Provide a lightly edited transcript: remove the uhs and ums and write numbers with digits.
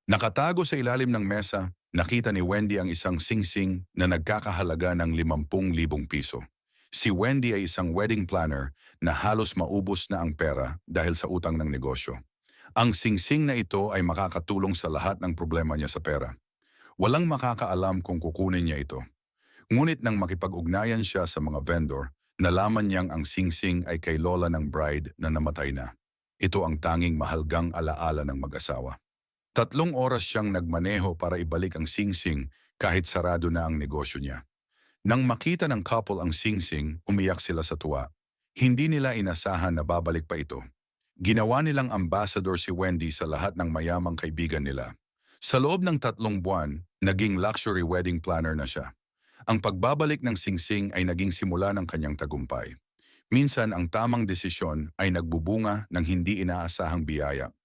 Nakatago sa ilalim ng mesa, nakita ni Wendy ang isang singsing na nagkakahalaga ng 50,000 piso. Si Wendy ay isang wedding planner na halos maubos na ang pera dahil sa utang ng negosyo. Ang singsing na ito ay makakatulong sa lahat ng problema niya sa pera. Walang makakaalam kung kukunin niya ito. Ngunit nang makipag-ugnayan siya sa mga vendor, nalaman niyang ang singsing ay kay lola ng bride na namatay na. Ito ang tanging mahalgang alaala ng mag-asawa. 3 oras siyang nagmaneho para ibalik ang singsing kahit sarado na ang negosyo niya. Nang makita ng couple ang singsing, umiyak sila sa tuwa. Hindi nila inasahan na babalik pa ito. Ginawa nilang ambassador si Wendy sa lahat ng mayamang kaibigan nila. Sa loob ng 3 buwan, naging luxury wedding planner na siya. Ang pagbabalik ng singsing ay naging simula ng kanyang tagumpay. Minsan ang tamang desisyon ay nagbubunga ng hindi inaasahang biyaya.